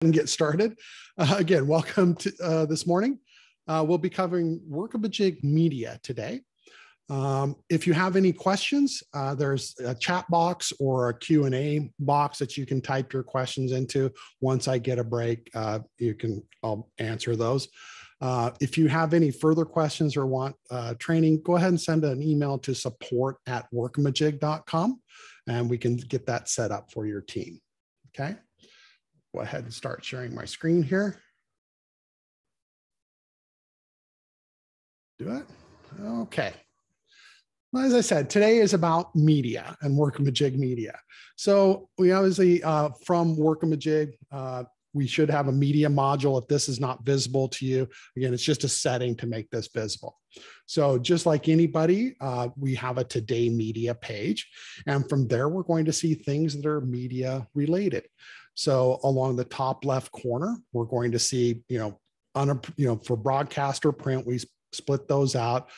and get started. Again, welcome to this morning. We'll be covering Workamajig Media today. If you have any questions, there's a chat box or a Q&A box that you can type your questions into. Once I get a break, I'll answer those. If you have any further questions or want training, go ahead and send an email to support@workamajig.com and we can get that set up for your team. Okay. Go ahead and start sharing my screen here. Do it. Okay. Well, as I said, today is about media and Workamajig Media. So we obviously, from Workamajig, we should have a media module. If this is not visible to you, again, it's just a setting to make this visible. So just like anybody, we have a Today Media page. And from there, we're going to see things that are media related. So along the top left corner, we're going to see, for broadcast or print, we split those out.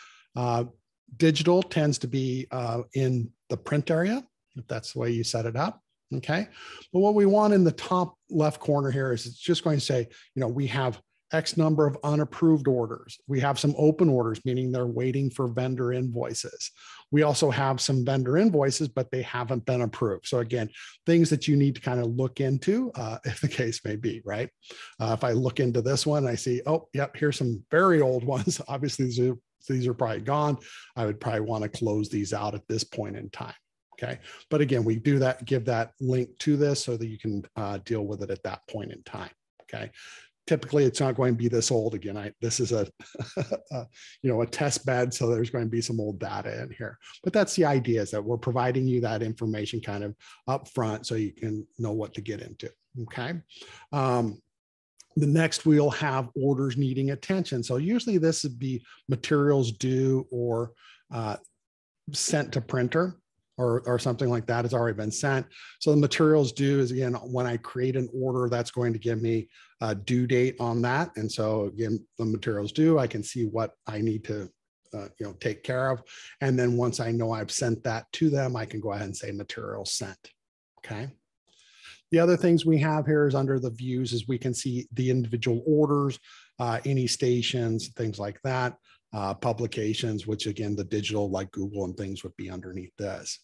Digital tends to be in the print area, if that's the way you set it up. Okay. But what we want in the top left corner here is it's just going to say, we have X number of unapproved orders. We have some open orders, meaning they're waiting for vendor invoices. We also have some vendor invoices, but they haven't been approved. So again, things that you need to kind of look into, if the case may be, right? If I look into this one, I see, oh, yep, here's some very old ones. Obviously, these are probably gone. I would probably want to close these out at this point in time. Okay. But again, we do that, give that link to this so that you can deal with it at that point in time. Okay. Typically, it's not going to be this old again. This is a test bed, so there's going to be some old data in here. But that's the idea, is that we're providing you that information kind of up front so you can know what to get into. Okay. The next, we'll have orders needing attention. So usually this would be materials due or sent to printer. Or something like that has already been sent. So the materials due is, again, when I create an order, that's going to give me a due date on that. And so again, the materials due, I can see what I need to take care of. And then once I know I've sent that to them, I can go ahead and say materials sent. Okay. The other things we have here is under the views is we can see the individual orders, any stations, things like that, publications, which again, the digital like Google and things would be underneath this.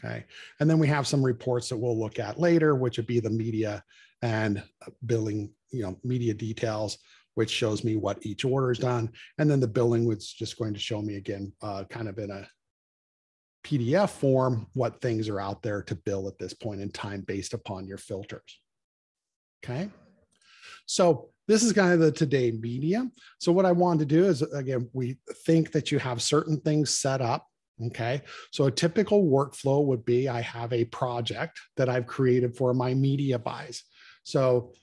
Okay. And then we have some reports that we'll look at later, which would be the media and billing, media details, which shows me what each order is done. And then the billing was just going to show me again, kind of in a PDF form, what things are out there to bill at this point in time based upon your filters. Okay. So this is kind of the Today Media. So what I wanted to do is, again, we think that you have certain things set up. Okay. So a typical workflow would be I have a project that I've created for my media buys. So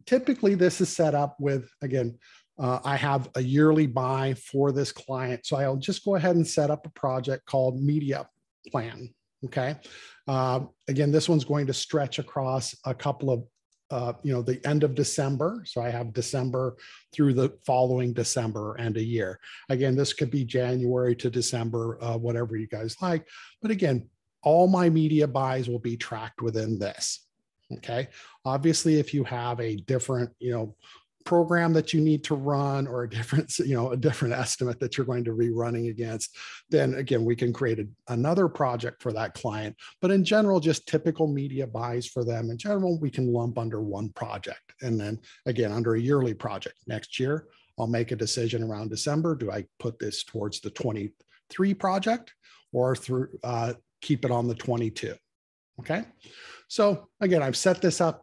typically this is set up with, again, I have a yearly buy for this client. So I'll just go ahead and set up a project called Media Plan. Okay. Again, this one's going to stretch across a couple of the end of December. So I have December through the following December and a year. Again, this could be January to December, whatever you guys like. But again, all my media buys will be tracked within this. Okay. Obviously, if you have a different, program that you need to run or a different estimate that you're going to be running against, then again, we can create another project for that client. But in general, just typical media buys for them in general, we can lump under one project. And then again, under a yearly project next year, I'll make a decision around December. Do I put this towards the 23 project or through keep it on the 22? Okay. So again, I've set this up,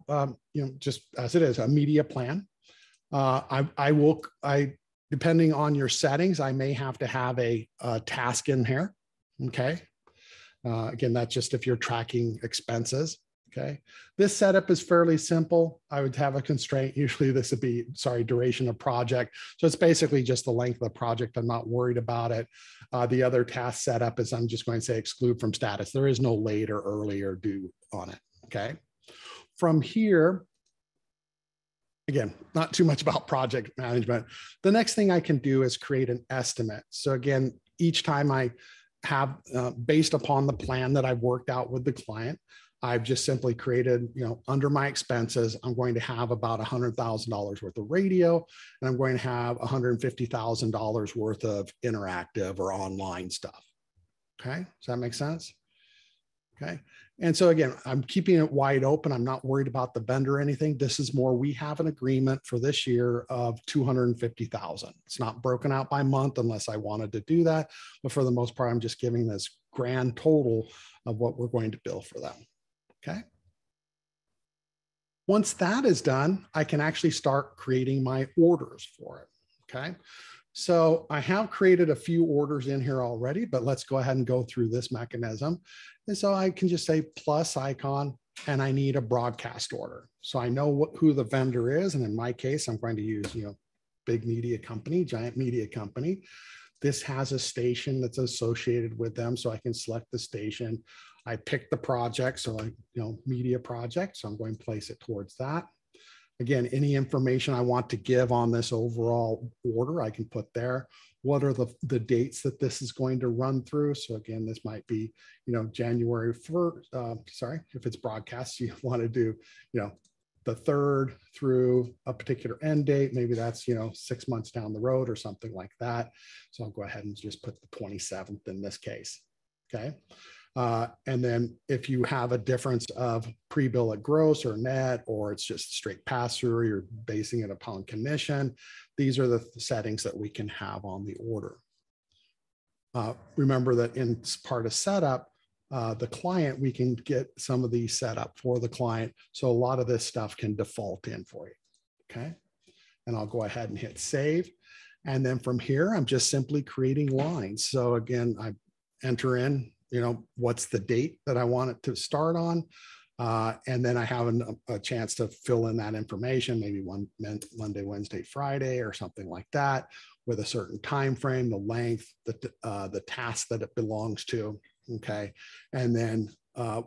just as it is, a media plan. Depending on your settings, I may have to have a task in here. Okay. Again, that's just if you're tracking expenses. Okay. This setup is fairly simple. I would have a constraint. Usually this would be, duration of project. So it's basically just the length of the project. I'm not worried about it. The other task setup is I'm just going to say exclude from status. There is no late or early or due on it. Okay. From here, again, not too much about project management. The next thing I can do is create an estimate. So again, each time I have, based upon the plan that I've worked out with the client, I've just simply created, under my expenses, I'm going to have about $100,000 worth of radio, and I'm going to have $150,000 worth of interactive or online stuff. Okay, does that make sense? Okay. And so again, I'm keeping it wide open. I'm not worried about the vendor or anything. This is more, we have an agreement for this year of 250,000. It's not broken out by month unless I wanted to do that. But for the most part, I'm just giving this grand total of what we're going to bill for them. Okay. Once that is done, I can actually start creating my orders for it. Okay. So I have created a few orders in here already, but let's go ahead and go through this mechanism. And so I can just say plus icon, and I need a broadcast order. So I know who the vendor is. And in my case, I'm going to use, big media company, giant media company. This has a station that's associated with them. So I can select the station. I pick the project. So media project. So I'm going to place it towards that. Again, any information I want to give on this overall order, I can put there. What are the dates that this is going to run through? So again, this might be, January 1st, sorry, if it's broadcast, you want to do, the 3rd through a particular end date. Maybe that's, 6 months down the road or something like that. So I'll go ahead and just put the 27th in this case. Okay. And then if you have a difference of pre-bill at gross or net, or it's just straight pass-through, or you're basing it upon commission, these are the settings that we can have on the order. Remember that in part of setup, the client, we can get some of these set up for the client. So a lot of this stuff can default in for you. Okay. And I'll go ahead and hit save. And then from here, I'm just simply creating lines. So again, I enter in, what's the date that I want it to start on. And then I have a chance to fill in that information, maybe Monday, Wednesday, Friday, or something like that, with a certain time frame, the length, the task that it belongs to. Okay. And then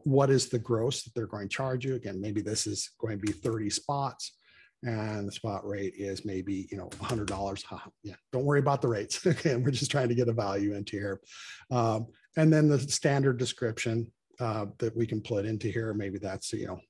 what is the gross that they're going to charge you? Again, maybe this is going to be 30 spots. And the spot rate is maybe, $100. Yeah, don't worry about the rates. Okay, we're just trying to get a value into here. And then the standard description that we can put into here, maybe that's, and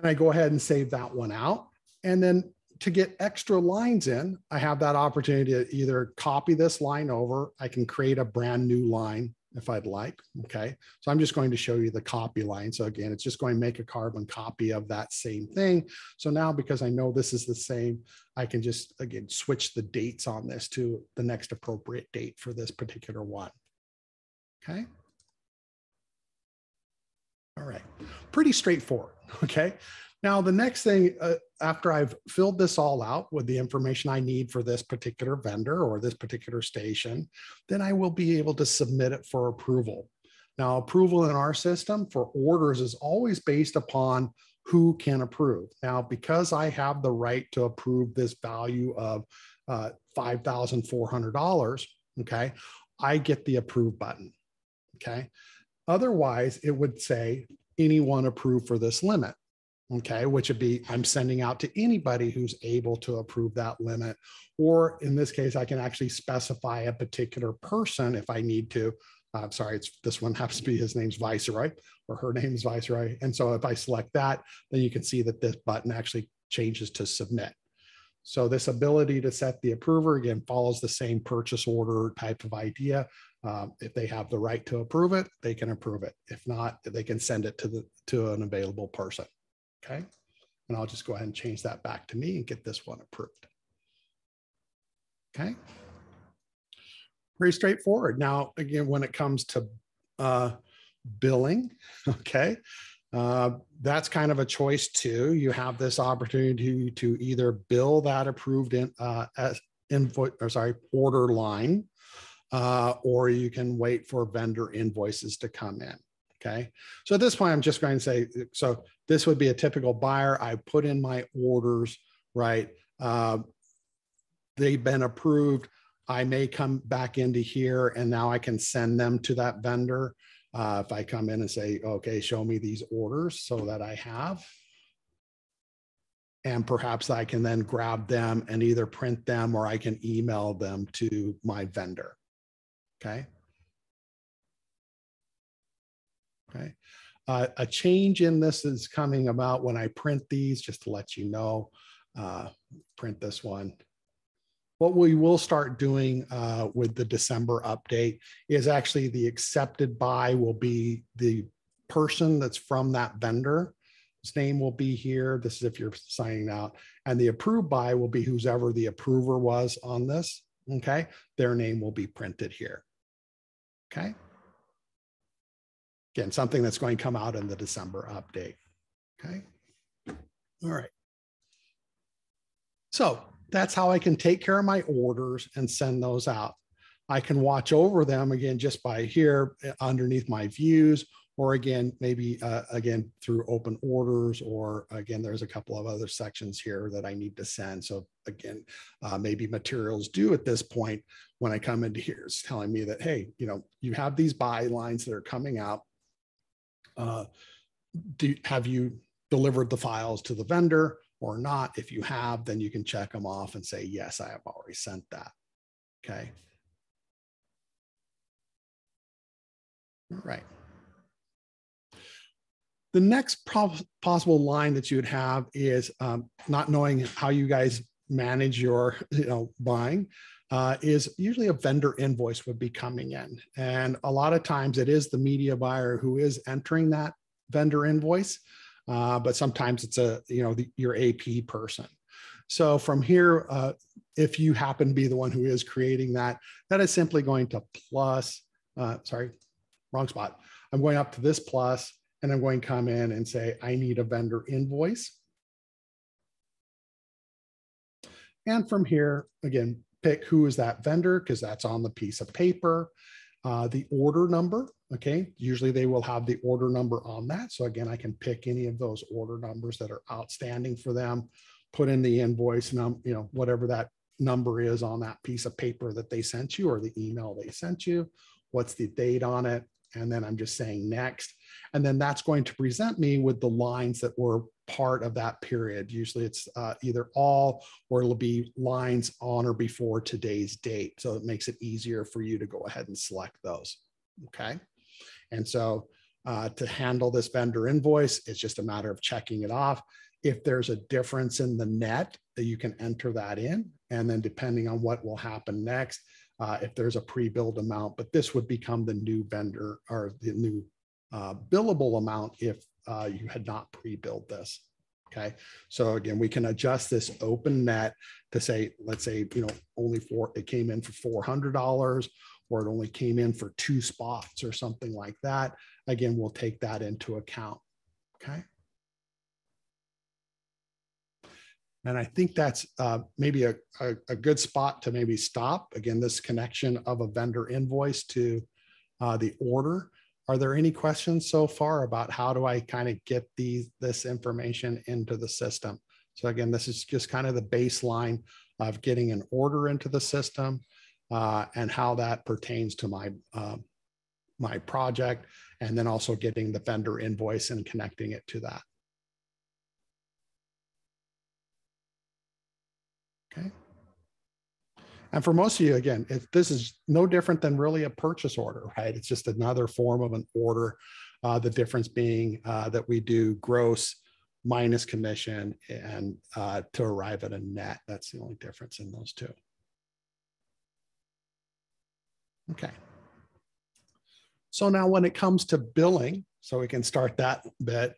I go ahead and save that one out. And then to get extra lines in, I have that opportunity to either copy this line over. I can create a brand new line if I'd like. Okay. So I'm just going to show you the copy line. So again, it's just going to make a carbon copy of that same thing. So now, because I know this is the same, I can just, again, switch the dates on this to the next appropriate date for this particular one. Okay. All right. Pretty straightforward. Okay. Now, the next thing, after I've filled this all out with the information I need for this particular vendor or this particular station, then I will be able to submit it for approval. Now, approval in our system for orders is always based upon who can approve. Now, because I have the right to approve this value of $5,400, okay, I get the approve button, okay? Otherwise, it would say anyone approve for this limit. Okay, which would be I'm sending out to anybody who's able to approve that limit. Or in this case, I can actually specify a particular person if I need to. Sorry, this one happens to be his name's Viceroy, or her name is Viceroy. And so if I select that, then you can see that this button actually changes to submit. So this ability to set the approver, again, follows the same purchase order type of idea. If they have the right to approve it, they can approve it. If not, they can send it to an available person. Okay, and I'll just go ahead and change that back to me and get this one approved. Okay, pretty straightforward. Now, again, when it comes to billing, okay, that's kind of a choice too. You have this opportunity to either bill that approved invoice, or sorry, order line, or you can wait for vendor invoices to come in. Okay, so at this point, I'm just going to say, so this would be a typical buyer. I put in my orders, right? They've been approved. I may come back into here and now I can send them to that vendor. If I come in and say, okay, show me these orders so that I have. and perhaps I can then grab them and either print them or I can email them to my vendor. Okay. Okay. A change in this is coming about when I print these, just to let you know. Print this one. What we will start doing with the December update is actually the accepted by will be the person that's from that vendor. His name will be here. This is if you're signing out. And the approved by will be whoever the approver was on this. Okay. Their name will be printed here. Okay. Again, something that's going to come out in the December update. Okay. All right. So that's how I can take care of my orders and send those out. I can watch over them again just by here underneath my views, or again, maybe again through open orders, or again, there's a couple of other sections here that I need to send. So again, maybe materials due at this point when I come into here, it's telling me that, hey, you know, you have these buy lines that are coming out. Have you delivered the files to the vendor or not? If you have, then you can check them off and say, yes, I have already sent that. Okay. All right. The next possible line that you would have is not knowing how you guys manage your buying, is usually a vendor invoice would be coming in. And a lot of times it is the media buyer who is entering that vendor invoice, but sometimes it's your AP person. So from here, if you happen to be the one who is creating that, that is simply going to plus, sorry, wrong spot. I'm going up to this plus, and I'm going to come in and say, I need a vendor invoice. And from here, again, pick who is that vendor, because that's on the piece of paper. The order number, okay, usually they will have the order number on that. So again, I can pick any of those order numbers that are outstanding for them, put in the invoice, whatever that number is on that piece of paper that they sent you or the email they sent you, what's the date on it. And then I'm just saying next. And then that's going to present me with the lines that were part of that period. Usually it's either all, or it'll be lines on or before today's date. So it makes it easier for you to go ahead and select those. Okay. And so to handle this vendor invoice, it's just a matter of checking it off. If there's a difference in the net, that you can enter that in. And then depending on what will happen next, if there's a pre-billed amount, but this would become the new vendor or the new billable amount if you had not pre-billed this. Okay. So again, we can adjust this open net to say, let's say, it came in for $400, or it only came in for 2 spots or something like that. Again, we'll take that into account. Okay. And I think that's maybe a good spot to maybe stop. Again, this connection of a vendor invoice to the order. Are there any questions so far about how do I kind of get this information into the system? So again, this is just kind of the baseline of getting an order into the system and how that pertains to my project, and then also getting the vendor invoice and connecting it to that. Okay. And for most of you, again, this is no different than really a purchase order, right? It's just another form of an order. The difference being that we do gross minus commission and to arrive at a net. That's the only difference in those two. Okay. So now when it comes to billing, so we can start that bit.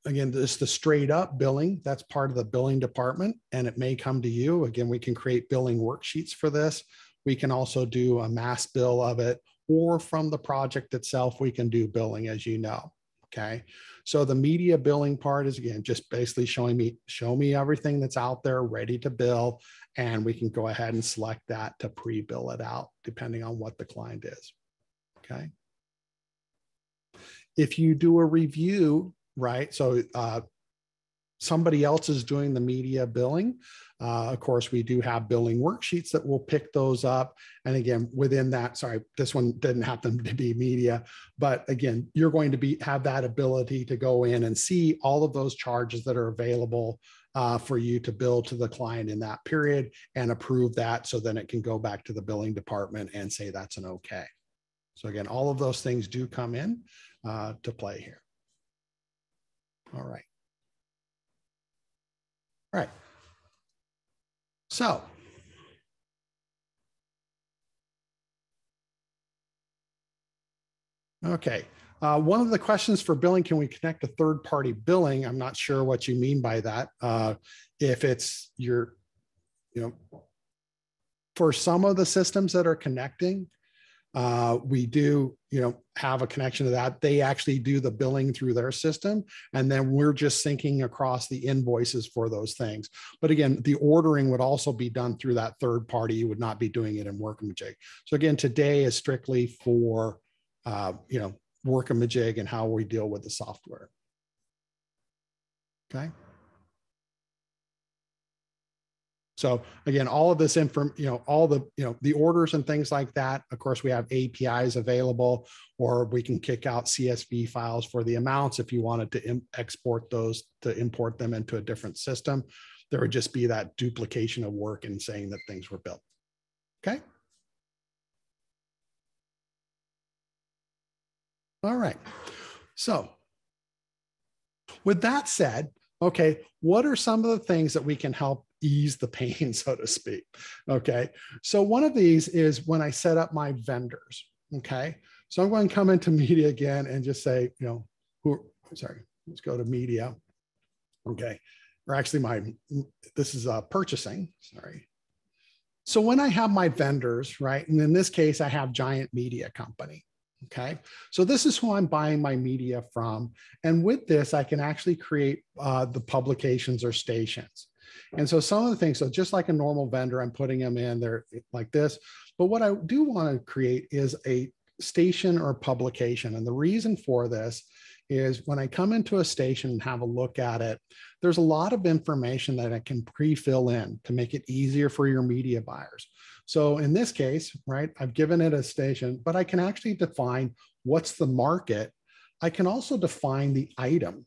Again, this is the straight up billing. That's part of the billing department, and it may come to you. Again, we can create billing worksheets for this. We can also do a mass bill of it, or from the project itself, we can do billing, as you know. Okay. So the media billing part is, again, just basically show me everything that's out there ready to bill. And we can go ahead and select that to pre-bill it out, depending on what the client is. Okay. If you do a review, right? So somebody else is doing the media billing. Of course, we do have billing worksheets that will pick those up. And again, within that, sorry, this one didn't happen to be media, but again, you're going to have that ability to go in and see all of those charges that are available for you to bill to the client in that period and approve that. So then it can go back to the billing department and say that's an okay. So again, all of those things do come in to play here. All right. All right. So okay. One of the questions for billing, can we connect a third-party billing? I'm not sure what you mean by that. If it's your, for some of the systems that are connecting, we do, have a connection to that. They actually do the billing through their system, and then we're just syncing across the invoices for those things. But again, the ordering would also be done through that third party. You would not be doing it in Workamajig. So again, today is strictly for, Workamajig and how we deal with the software. Okay. So again, all of this all the, the orders and things like that. Of course, we have APIs available, or we can kick out CSV files for the amounts if you wanted to export those to import them into a different system. There would just be that duplication of work in saying that things were built. Okay. All right. So with that said, okay, what are some of the things that we can help ease the pain, so to speak? Okay. So one of these is when I set up my vendors. Okay. So I'm going to come into media again and just say, let's go to media. Okay. Or actually this is purchasing, sorry. So when I have my vendors, right? And in this case, I have Giant Media Company. Okay, so this is who I'm buying my media from. And with this, I can actually create the publications or stations. And so some of the things, so just like a normal vendor, I'm putting them in there like this. But what I do want to create is a station or publication. And the reason for this is when I come into a station and have a look at it, there's a lot of information that I can pre-fill in to make it easier for your media buyers. So in this case, right, I've given it a station, but I can actually define what's the market. I can also define the item,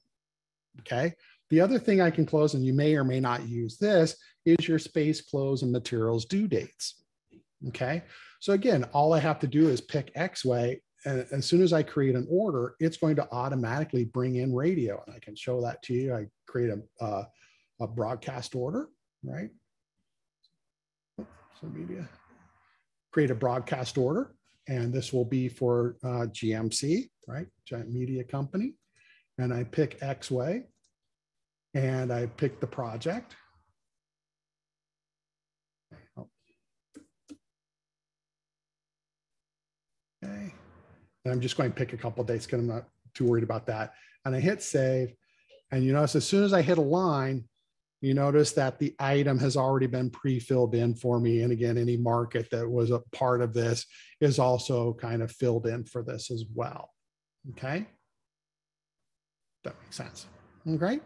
okay? The other thing I can close, and you may or may not use this, is your space, close, and materials due dates, okay? So again, all I have to do is pick X-Way, and as soon as I create an order, it's going to automatically bring in radio, and I can show that to you. I create a broadcast order, right? So media, create a broadcast order, and this will be for GMC, right? Giant Media Company. And I pick X-Way, and I pick the project. Okay. And I'm just going to pick a couple of dates because I'm not too worried about that. And I hit save, and you notice as soon as I hit a line, you notice that the item has already been pre-filled in for me. And again, any market that was a part of this is also kind of filled in for this as well. Okay. That makes sense. Okay.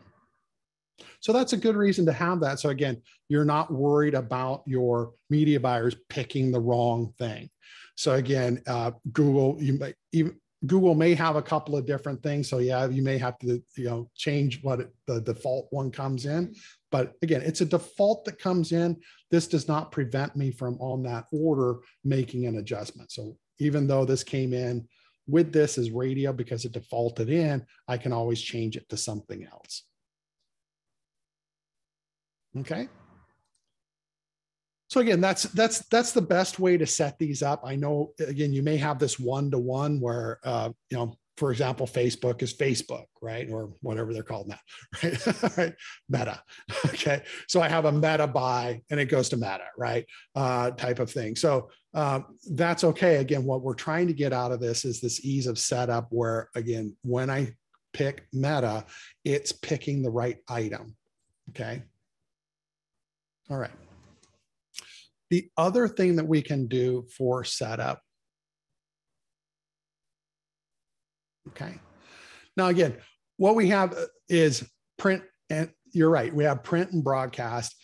So that's a good reason to have that. So again, you're not worried about your media buyers picking the wrong thing. So again, Google may have a couple of different things. So yeah, you may have to, change what the default one comes in. But again, it's a default that comes in. This does not prevent me from on that order making an adjustment. So even though this came in with this as radio because it defaulted in, I can always change it to something else. Okay. So again, that's the best way to set these up. I know, again, you may have this one-to-one where, for example, Facebook is Facebook, right? Or whatever they're called now, right? Right? Meta. Okay. So I have a Meta buy and it goes to Meta, right? Type of thing. So that's okay. Again, what we're trying to get out of this is this ease of setup where, again, when I pick Meta, it's picking the right item. Okay. All right. The other thing that we can do for setup. Okay. Now, again, what we have is print, and you're right, we have print and broadcast.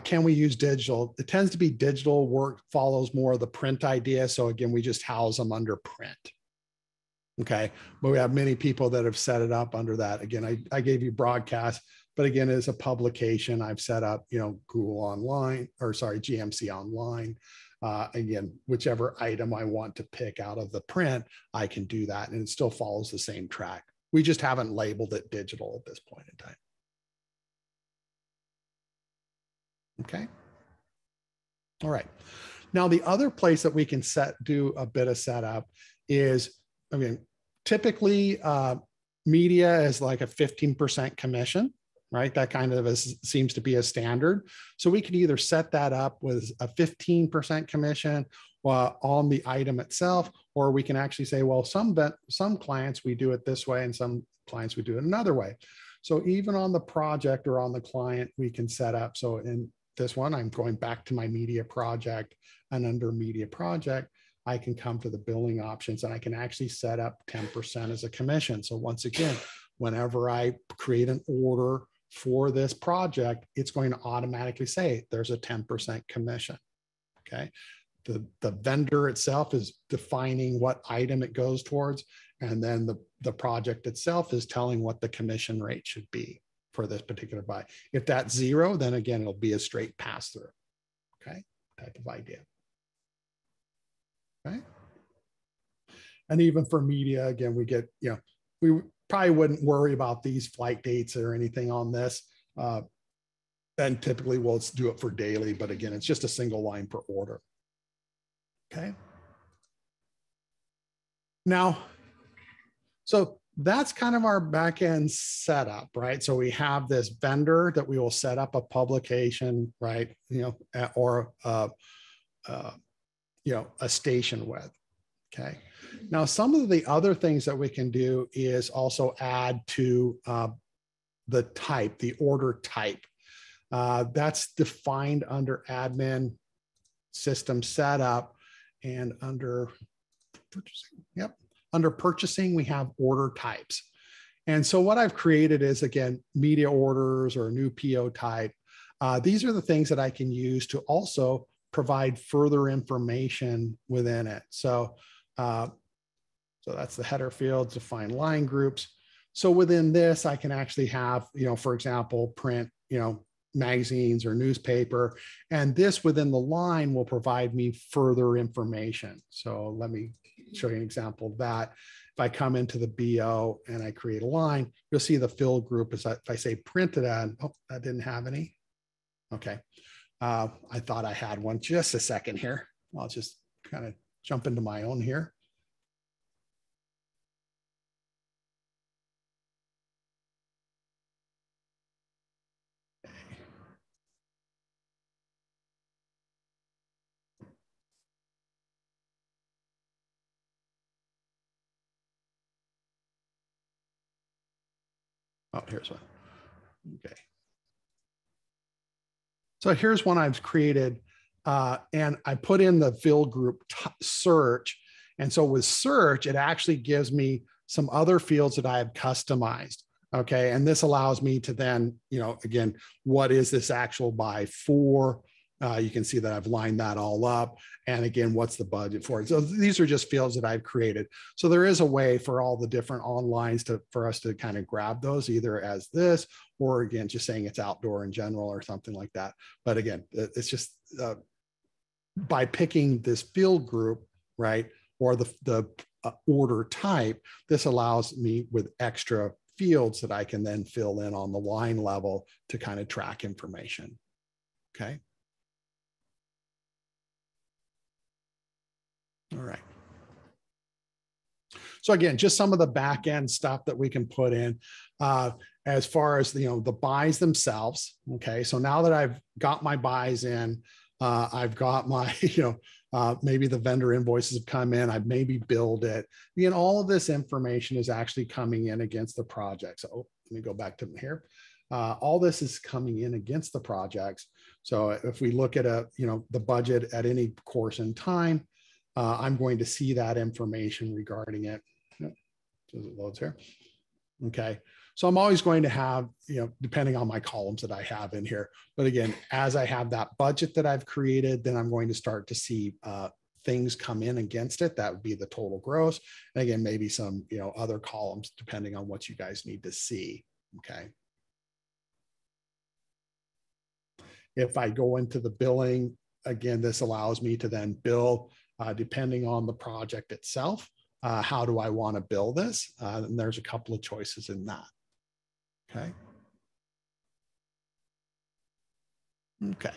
Can we use digital? It tends to be digital work follows more of the print idea. So again, we just house them under print. Okay. But we have many people that have set it up under that. Again, I gave you broadcast. But again, as a publication, I've set up, Google Online, or sorry, GMC Online. Again, whichever item I want to pick out of the print, I can do that, and it still follows the same track. We just haven't labeled it digital at this point in time. Okay. All right. Now, the other place that we can do a bit of setup is, typically media is like a 15% commission, right? That kind of seems to be a standard. So we can either set that up with a 15% commission on the item itself, or we can actually say, well, some clients we do it this way and some clients we do it another way. So even on the project or on the client, we can set up. So in this one, I'm going back to my media project, and under media project, I can come to the billing options and I can actually set up 10% as a commission. So once again, whenever I create an order for this project, it's going to automatically say there's a 10% commission. Okay. The vendor itself is defining what item it goes towards. And then the project itself is telling what the commission rate should be for this particular buy. If that's 0, then again, it'll be a straight pass through. Okay. Type of idea. Okay. And even for media, again, we get, we probably wouldn't worry about these flight dates or anything on this. And typically we'll do it for daily, but again, it's just a single line per order. Okay. Now, so that's kind of our back-end setup, right? So we have this vendor that we will set up a publication, right? Or a station with. Okay. Now, some of the other things that we can do is also add to the type, the order type. That's defined under admin system setup, and under purchasing. Yep. Under purchasing, we have order types. And so what I've created is, again, media orders or a new PO type. These are the things that I can use to also provide further information within it. So that's the header fields, define line groups. So within this, I can actually have, for example, print, magazines or newspaper, and this within the line will provide me further information. So let me show you an example of that. If I come into the BO and I create a line, you'll see the fill group is if I say printed ad, oh, that didn't have any. Okay. I thought I had one. Just a second here. I'll just kind of jump into my own here. Oh, here's one. Okay. So here's one I've created, and I put in the fill group search. And so with search, it actually gives me some other fields that I have customized. Okay. And this allows me to then, again, what is this actual buy for? You can see that I've lined that all up. And again, what's the budget for it? So these are just fields that I've created. So there is a way for all the different onlines for us to kind of grab those either as this, or again, just saying it's outdoor in general or something like that. But again, it's just by picking this field group, right? Or the order type, this allows me with extra fields that I can then fill in on the line level to kind of track information. Okay. All right. So again, just some of the back end stuff that we can put in as far as the buys themselves. Okay, so now that I've got my buys in, I've got my maybe the vendor invoices have come in. I've maybe billed it. Again, all of this information is actually coming in against the project. So let me go back to here. All this is coming in against the projects. So if we look at the budget at any course in time, I'm going to see that information regarding it. Yep. So it loads here. Okay. So I'm always going to have, depending on my columns that I have in here. But again, as I have that budget that I've created, then I'm going to start to see things come in against it. That would be the total gross. And again, maybe some, other columns, depending on what you guys need to see. Okay. If I go into the billing, again, this allows me to then bill depending on the project itself. How do I want to bill this? And there's a couple of choices in that. Okay. Okay.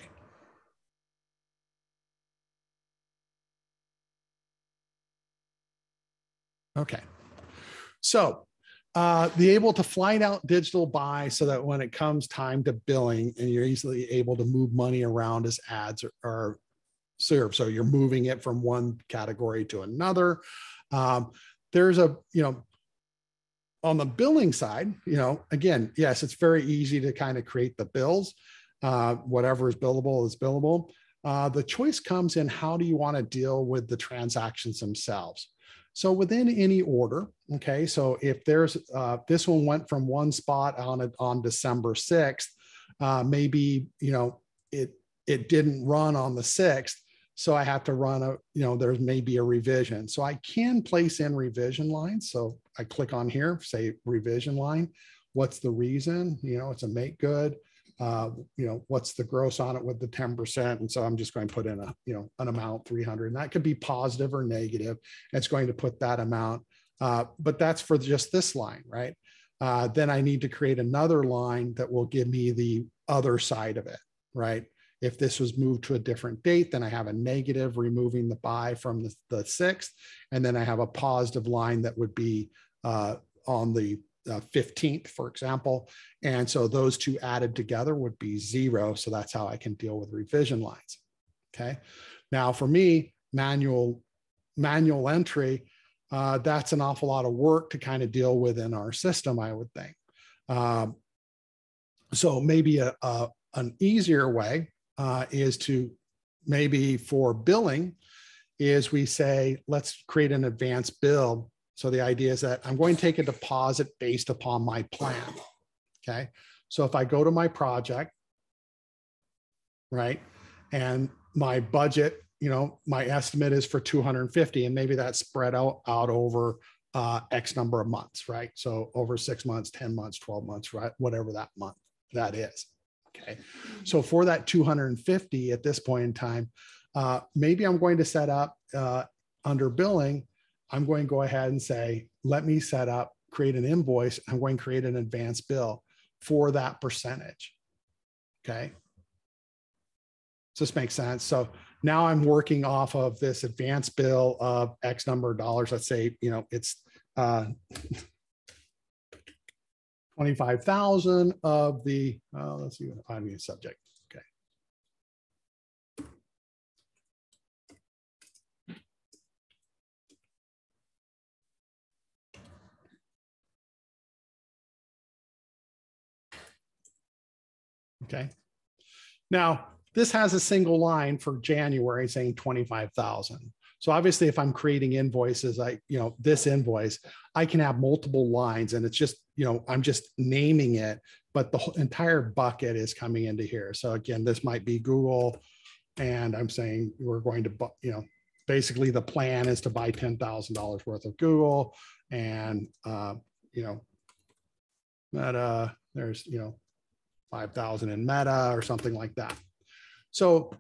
Okay. So be able to flight out digital buy so that when it comes time to billing and you're easily able to move money around as ads are served. So you're moving it from one category to another. There's a, on the billing side, again, yes, it's very easy to kind of create the bills. Whatever is billable is billable. The choice comes in how do you want to deal with the transactions themselves. So within any order, okay, so if there's, this one went from one spot on December 6th, maybe, it didn't run on the 6th. So I have to run there's maybe a revision. So I can place in revision lines. So I click on here, say revision line. What's the reason? It's a make good. What's the gross on it with the 10%? And so I'm just going to put in an amount 300, and that could be positive or negative. It's going to put that amount, but that's for just this line, right? Then I need to create another line that will give me the other side of it, right? If this was moved to a different date, then I have a negative removing the buy from the 6th. And then I have a positive line that would be on the 15th, for example. And so those two added together would be 0. So that's how I can deal with revision lines. Okay. Now for me, manual entry, that's an awful lot of work to kind of deal with in our system, I would think. So maybe an easier way is to maybe for billing is we say, let's create an advanced bill. So the idea is that I'm going to take a deposit based upon my plan. Okay. So if I go to my project, right, and my budget, my estimate is for 250, and maybe that's spread out over X number of months, right? So over 6 months, 10 months, 12 months, right? Whatever that month that is. Okay. So for that 250 at this point in time, maybe I'm going to set up under billing, I'm going to go ahead and say, let me set up, create an invoice. I'm going to create an advanced bill for that percentage. Okay. Does this make sense? So now I'm working off of this advanced bill of X number of dollars. Let's say, it's 25,000 of the, let's see, I'm the subject. Okay. Okay. Now, this has a single line for January saying 25,000. So obviously, if I'm creating invoices, this invoice, I can have multiple lines, and it's just, I'm just naming it, but the entire bucket is coming into here. So again, this might be Google, and I'm saying we're going to, basically the plan is to buy $10,000 worth of Google, and Meta, there's 5,000 in Meta or something like that. So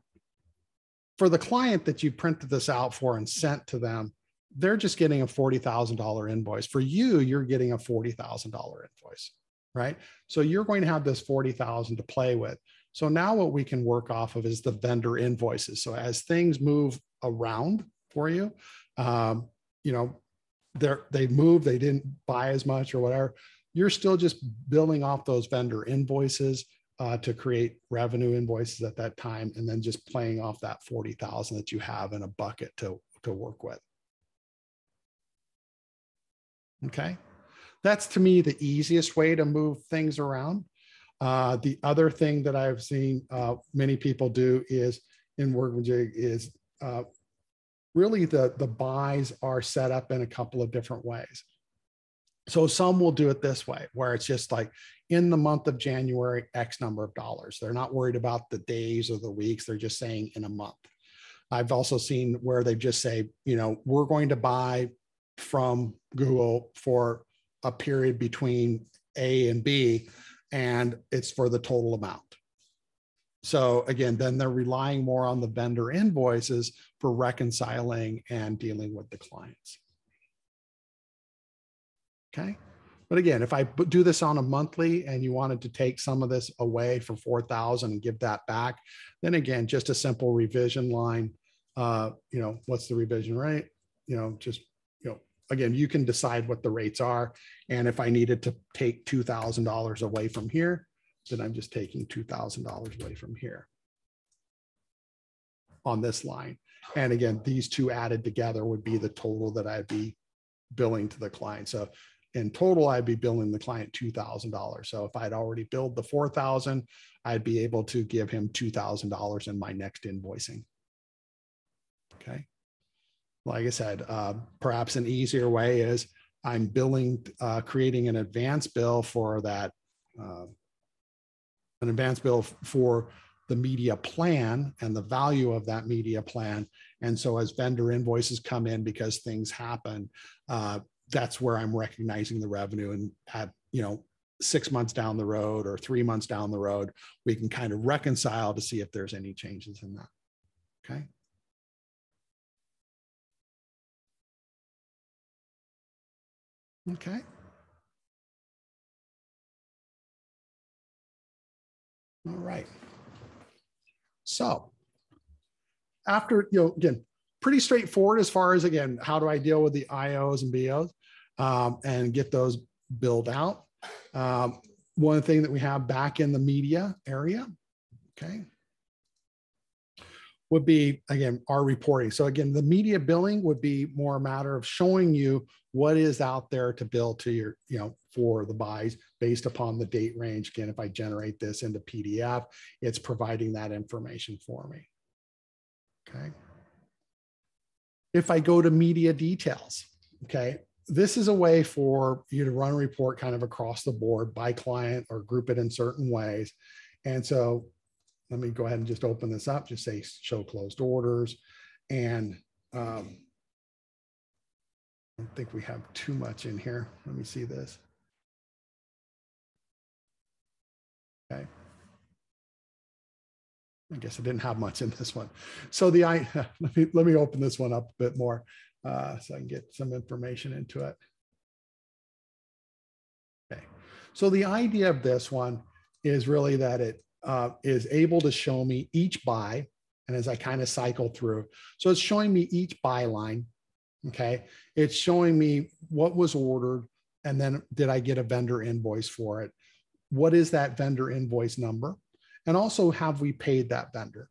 for the client that you printed this out for and sent to them, they're just getting a $40,000 invoice. For you, you're getting a $40,000 invoice, right? So you're going to have this 40,000 to play with. So now what we can work off of is the vendor invoices. So as things move around for you, they moved, they didn't buy as much or whatever, you're still just billing off those vendor invoices to create revenue invoices at that time, and then just playing off that 40,000 that you have in a bucket to work with. Okay. That's to me the easiest way to move things around. The other thing that I've seen many people do is in Workamajig is really the buys are set up in a couple of different ways. So some will do it this way, where it's just like in the month of January, X number of dollars. They're not worried about the days or the weeks. They're just saying in a month. I've also seen where they just say, we're going to buy from Google for a period between A and B, and it's for the total amount. So again, then they're relying more on the vendor invoices for reconciling and dealing with the clients. Okay. But again, if I do this on a monthly and you wanted to take some of this away for 4,000 and give that back, then again, just a simple revision line. What's the revision rate? Again, you can decide what the rates are. And if I needed to take $2,000 away from here, then I'm just taking $2,000 away from here on this line. And again, these two added together would be the total that I'd be billing to the client. So in total, I'd be billing the client $2,000. So if I'd already billed the 4,000, I'd be able to give him $2,000 in my next invoicing. Okay. Like I said, perhaps an easier way is I'm billing, creating an advance bill for that, an advance bill for the media plan and the value of that media plan. And so as vendor invoices come in because things happen, that's where I'm recognizing the revenue. And at 6 months down the road or 3 months down the road, we can kind of reconcile to see if there's any changes in that. Okay. Okay. All right. So after, again, pretty straightforward as far as, again, how do I deal with the IOs and BOs and get those billed out. One thing that we have back in the media area, okay, would be, again, our reporting. So again, the media billing would be more a matter of showing you what is out there to bill to your, for the buys based upon the date range. Again, if I generate this into PDF, it's providing that information for me. Okay. If I go to media details, okay, this is a way for you to run a report kind of across the board by client or group it in certain ways. And so let me go ahead and just open this up, just say show closed orders. And I don't think we have too much in here. Let me see this. Okay. I guess I didn't have much in this one. So let me open this one up a bit more so I can get some information into it. Okay. So the idea of this one is really that it is able to show me each buy. And as I kind of cycle through, so it's showing me each buy line. Okay. It's showing me what was ordered. And then did I get a vendor invoice for it? What is that vendor invoice number? And also, have we paid that vendor?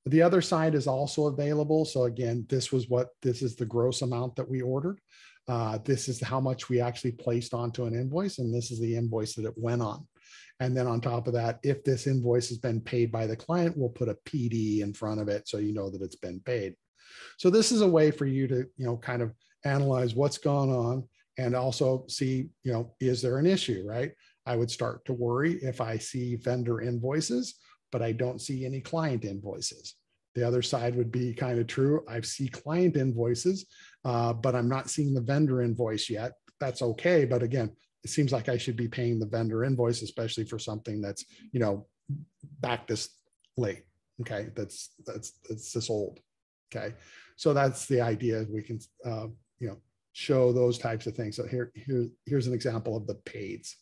The other side is also available. So again, this is the gross amount that we ordered. This is how much we actually placed onto an invoice. And this is the invoice that it went on. And then on top of that, if this invoice has been paid by the client, we'll put a PD in front of it so you know that it's been paid. So this is a way for you to, kind of analyze what's gone on and also see, is there an issue, right? I would start to worry if I see vendor invoices, but I don't see any client invoices. The other side would be kind of true. I see client invoices, but I'm not seeing the vendor invoice yet. That's okay. But again, it seems like I should be paying the vendor invoice, especially for something that's, back this late. Okay. That's this old. Okay. So that's the idea. We can, show those types of things. So here's an example of the paids.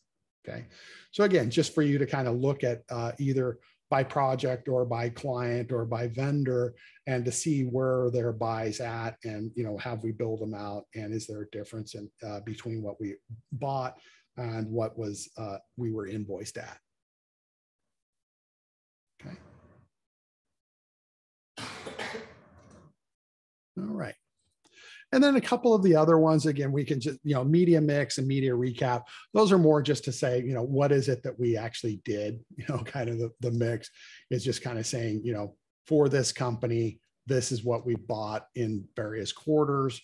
Okay. So again, just for you to kind of look at either by project or by client or by vendor and to see where their buys at and, have we billed them out and is there a difference in between what we bought and what was we were invoiced at. Okay. All right. And then a couple of the other ones, again, we can just, media mix and media recap. Those are more just to say, what is it that we actually did, kind of the mix is just kind of saying, for this company, this is what we bought in various quarters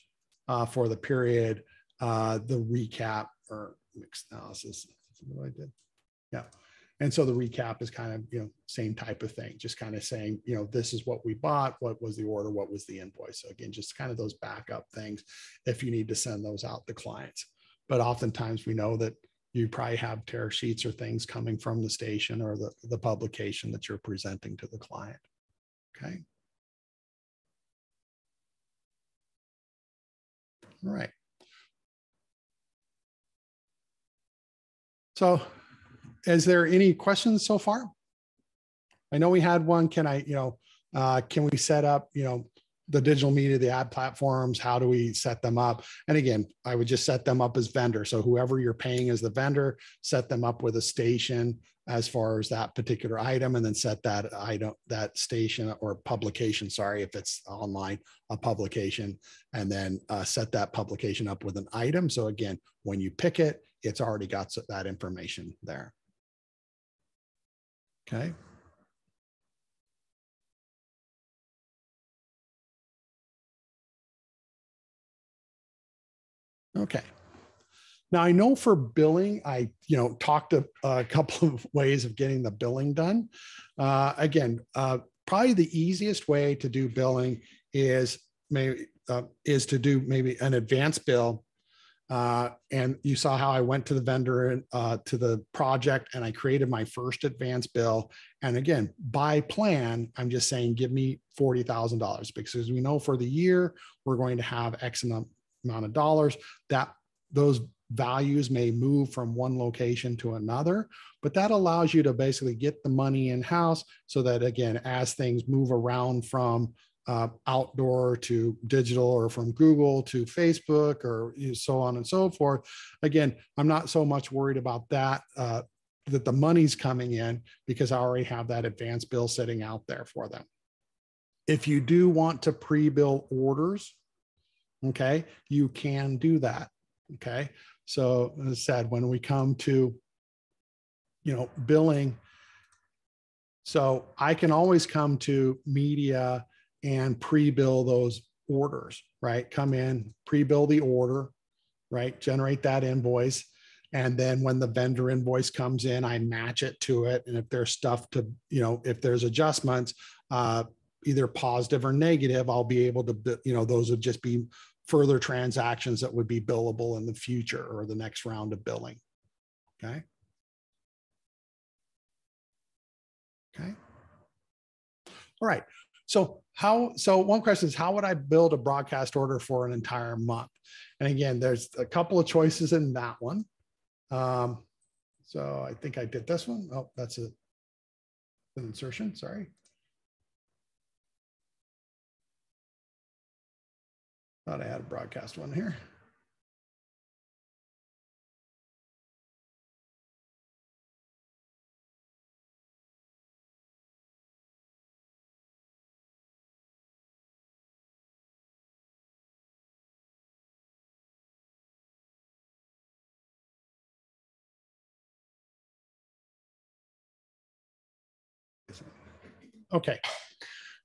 for the period, the recap or mixed analysis. What I did. Yeah. And so the recap is kind of, same type of thing, just kind of saying, this is what we bought, what was the order, what was the invoice. So again, just kind of those backup things if you need to send those out to clients. But oftentimes we know that you probably have tear sheets or things coming from the station or the publication that you're presenting to the client. Okay. All right. So is there any questions so far? I know we had one. Can can we set up, the digital media, the ad platforms? How do we set them up? And again, I would just set them up as vendor. So whoever you're paying as the vendor, set them up with a station as far as that particular item, and then set that item, that station or publication, sorry, if it's online, a publication, and then set that publication up with an item. So again, when you pick it, it's already got that information there. Okay. Okay. Now I know for billing, I talked a couple of ways of getting the billing done. Probably the easiest way to do billing is to do maybe an advance bill. And you saw how I went to the vendor and to the project, and I created my first advance bill. And again, by plan, I'm just saying, give me $40,000, because we know for the year we're going to have X amount of dollars. That those values may move from one location to another, but that allows you to basically get the money in house, so that again, as things move around from outdoor to digital, or from Google to Facebook, or so on and so forth. Again, I'm not so much worried about that, that the money's coming in, because I already have that advance bill sitting out there for them. If you do want to pre-bill orders, okay, you can do that. Okay. So as I said, when we come to, billing, so I can always come to media and pre-bill those orders, right? Come in, pre-bill the order, right? Generate that invoice. And then when the vendor invoice comes in, I match it to it. And if there's stuff to, if there's adjustments, either positive or negative, I'll be able to, those would just be further transactions that would be billable in the future, or the next round of billing. Okay. Okay. All right. So one question is, how would I build a broadcast order for an entire month? And again, there's a couple of choices in that one. So I think I did this one. Oh, that's an insertion. Sorry. Thought I had a broadcast one here. Okay.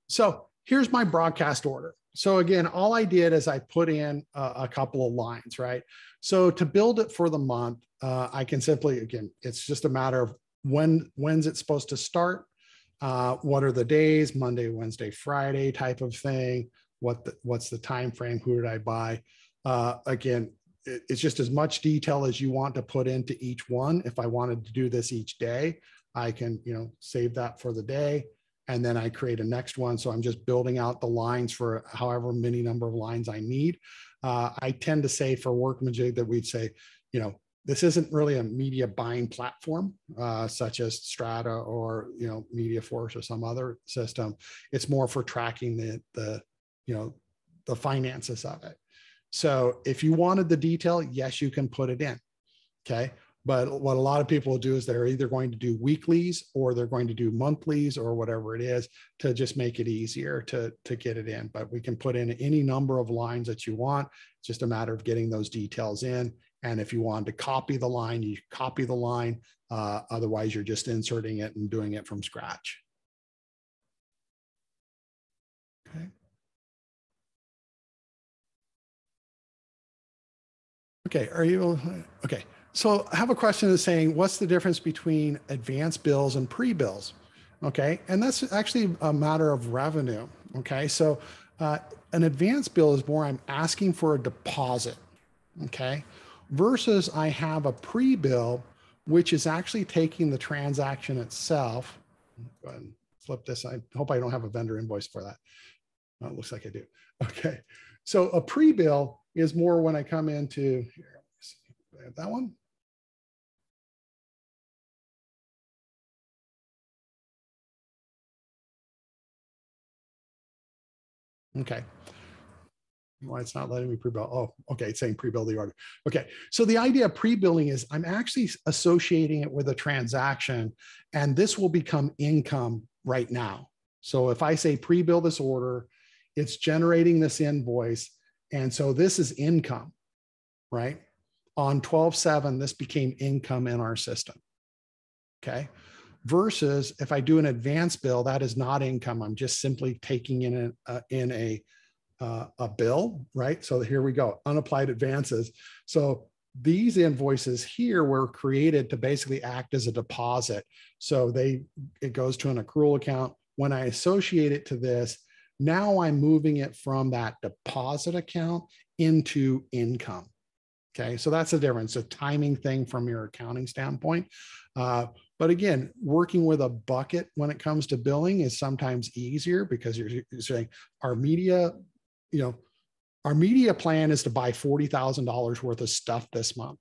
So here's my broadcast order. So again, all I did is I put in a couple of lines, right? So to build it for the month, I can simply, again, it's just a matter of when's it supposed to start? What are the days? Monday, Wednesday, Friday type of thing. What's the time frame? Who did I buy? Again, it's just as much detail as you want to put into each one. If I wanted to do this each day, I can, save that for the day. And then I create a next one. So I'm just building out the lines for however many number of lines I need. I tend to say for Workamajig that we'd say, this isn't really a media buying platform, such as Strata or, MediaForce or some other system. It's more for tracking the finances of it. So if you wanted the detail, yes, you can put it in. Okay. But what a lot of people do is they're either going to do weeklies, or they're going to do monthlies, or whatever it is, to just make it easier to get it in. But we can put in any number of lines that you want. It's just a matter of getting those details in. And if you want to copy the line, you copy the line. Otherwise, you're just inserting it and doing it from scratch. Okay. Okay. Are you okay? So I have a question that's saying, what's the difference between advance bills and pre-bills? Okay. And that's actually a matter of revenue. Okay. So an advance bill is more, I'm asking for a deposit. Okay. versus I have a pre-bill, which is actually taking the transaction itself. Go ahead and flip this. I hope I don't have a vendor invoice for that. Oh, it looks like I do. Okay. So a pre-bill is more when I come into here. Let's see, do I have that one? Okay. Why it's not letting me pre-bill? Oh, okay. It's saying pre-bill the order. Okay. So the idea of pre-billing is I'm actually associating it with a transaction, and this will become income right now. So if I say pre-bill this order, it's generating this invoice. And so this is income, right? On 12/7, this became income in our system. Okay. Versus if I do an advance bill, that is not income. I'm just simply taking in a bill, right? So here we go, unapplied advances. So these invoices here were created to basically act as a deposit. So it goes to an accrual account. When I associate it to this, now I'm moving it from that deposit account into income. Okay, so that's the difference, a timing thing from your accounting standpoint. But again, working with a bucket when it comes to billing is sometimes easier because you're saying our media, our media plan is to buy $40,000 worth of stuff this month.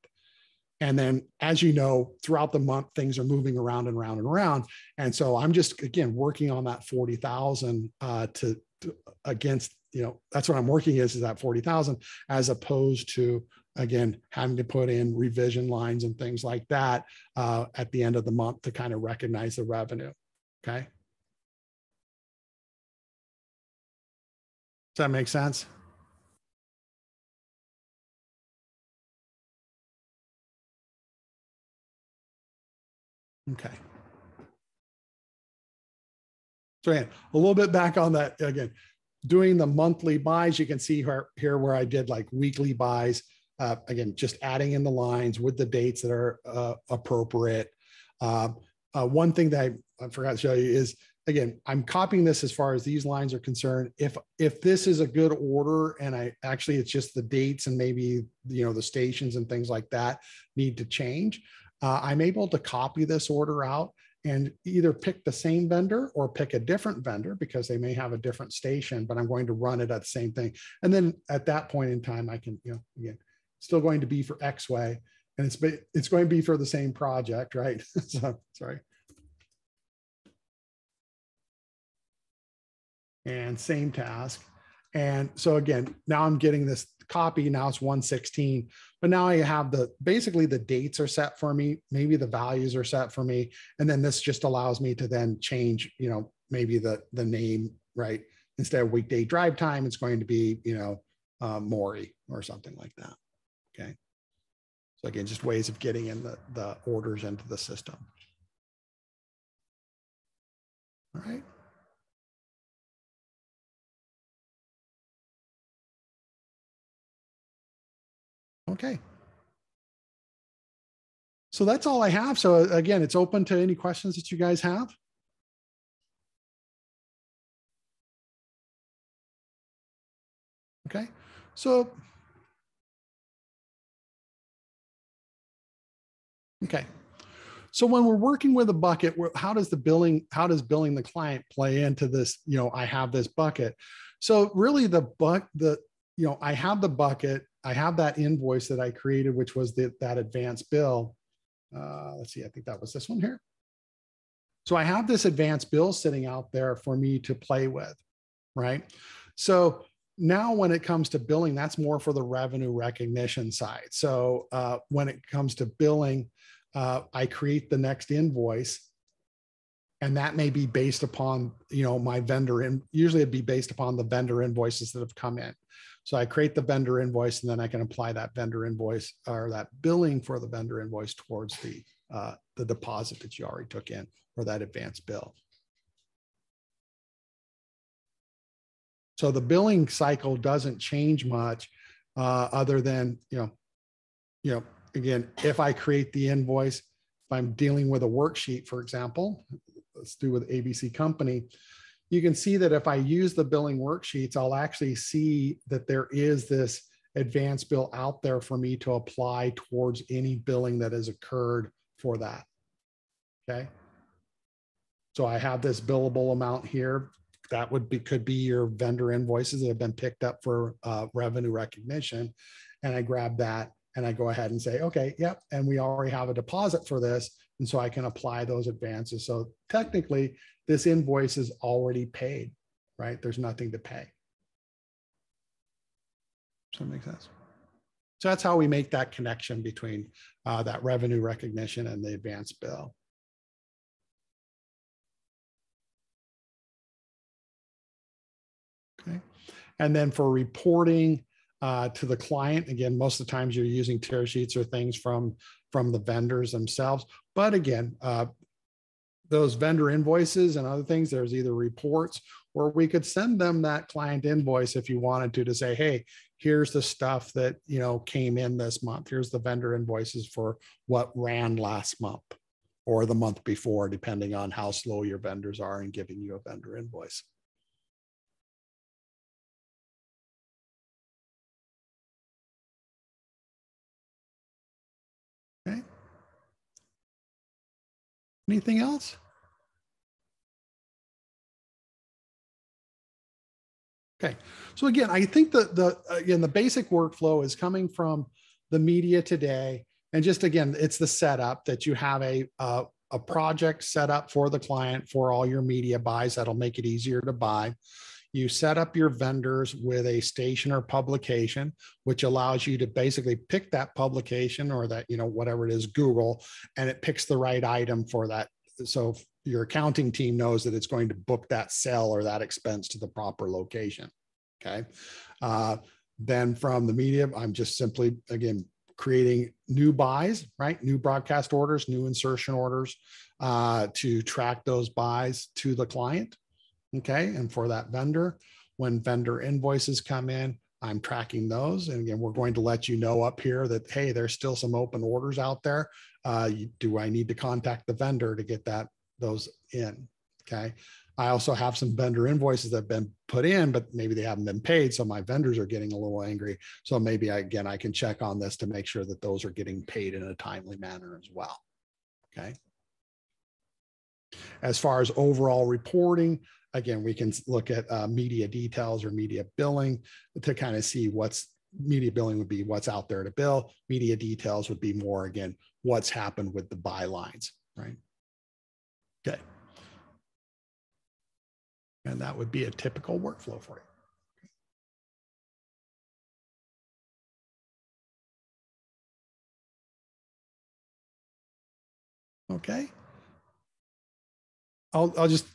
And then, as you know, throughout the month, things are moving around and around and around. And so I'm just, again, working on that 40,000 to against, that's what I'm working is that 40,000, as opposed to, again, having to put in revision lines and things like that at the end of the month to kind of recognize the revenue. Okay. Does that make sense? Okay. So again, a little bit back on that again, doing the monthly buys, you can see here where I did like weekly buys. Again, just adding in the lines with the dates that are appropriate. One thing that I forgot to show you is, again, I'm copying this as far as these lines are concerned. If this is a good order and it's just the dates and maybe, the stations and things like that need to change, I'm able to copy this order out and either pick the same vendor or pick a different vendor because they may have a different station, but I'm going to run it at the same thing. And then at that point in time, I can, again, still going to be for X way, and it's going to be for the same project, right? So, sorry. And same task. And so again, now I'm getting this copy. Now it's 116, but now I have basically the dates are set for me. Maybe the values are set for me. And then this just allows me to then change, maybe the name, right? Instead of weekday drive time, it's going to be, Maury or something like that. Okay. So again, just ways of getting in the orders into the system. All right. Okay. So that's all I have. So again, it's open to any questions that you guys have. Okay. So, okay. So when we're working with a bucket, how does billing the client play into this? I have this bucket. So really I have the bucket, I have that invoice that I created, which was that advance bill. Let's see, I think that was this one here. So I have this advance bill sitting out there for me to play with, right? So now when it comes to billing, that's more for the revenue recognition side. So when it comes to billing, I create the next invoice, and that may be based upon, my vendor, and usually it'd be based upon the vendor invoices that have come in. So I create the vendor invoice, and then I can apply that vendor invoice or that billing for the vendor invoice towards the deposit that you already took in or that advance bill. So the billing cycle doesn't change much other than, again, if I create the invoice, if I'm dealing with a worksheet, for example, let's do with ABC Company, you can see that if I use the billing worksheets, I'll actually see that there is this advance bill out there for me to apply towards any billing that has occurred for that. Okay. So I have this billable amount here. That could be your vendor invoices that have been picked up for revenue recognition. And I grab that and I go ahead and say, okay, yep. And we already have a deposit for this. And so I can apply those advances. So technically this invoice is already paid, right? There's nothing to pay. Does that make sense? So that's how we make that connection between that revenue recognition and the advance bill. Okay. And then for reporting to the client, again, most of the times you're using tear sheets or things from the vendors themselves. But again, those vendor invoices and other things, there's either reports, or we could send them that client invoice if you wanted to say, hey, here's the stuff that, you know, came in this month. Here's the vendor invoices for what ran last month or the month before, depending on how slow your vendors are in giving you a vendor invoice. Okay. Anything else? Okay. So again, I think the basic workflow is coming from the media today. And just again, it's the setup that you have a project set up for the client for all your media buys. That'll make it easier to buy. You set up your vendors with a station or publication, which allows you to basically pick that publication or that, you know, whatever it is, Google, and it picks the right item for that. So your accounting team knows that it's going to book that sell or that expense to the proper location. Okay. Then from the media, I'm just simply, again, creating new buys, right? New broadcast orders, new insertion orders to track those buys to the client. Okay. And for that vendor, when vendor invoices come in, I'm tracking those. And again, we're going to let you know up here that, hey, there's still some open orders out there. Do I need to contact the vendor to get those in? Okay. I also have some vendor invoices that have been put in, but maybe they haven't been paid. So my vendors are getting a little angry. So maybe I can check on this to make sure that those are getting paid in a timely manner as well. Okay. As far as overall reporting, again, we can look at media details or media billing to kind of see media billing would be what's out there to bill. Media details would be more, again, what's happened with the buy lines, right? Okay. And that would be a typical workflow for you. Okay. I'll just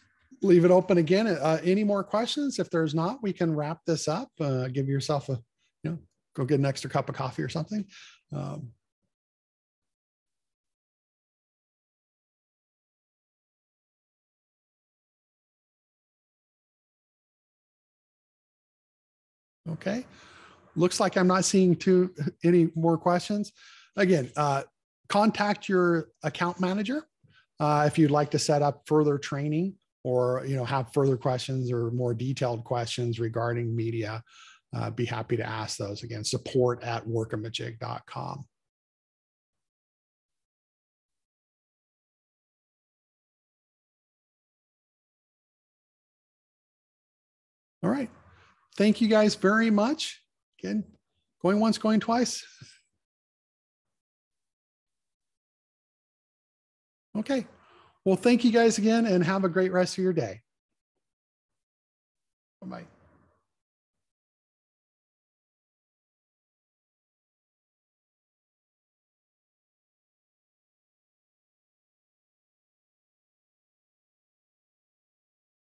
leave it open again. Any more questions? If there's not, we can wrap this up. Give yourself go get an extra cup of coffee or something. Okay. Looks like I'm not seeing any more questions. Again, contact your account manager if you'd like to set up further training or have further questions or more detailed questions regarding media. Be happy to ask those. Again, support@workamajig.com. All right. Thank you guys very much. Again, going once, going twice. Okay. Well, thank you guys again and have a great rest of your day. Bye-bye.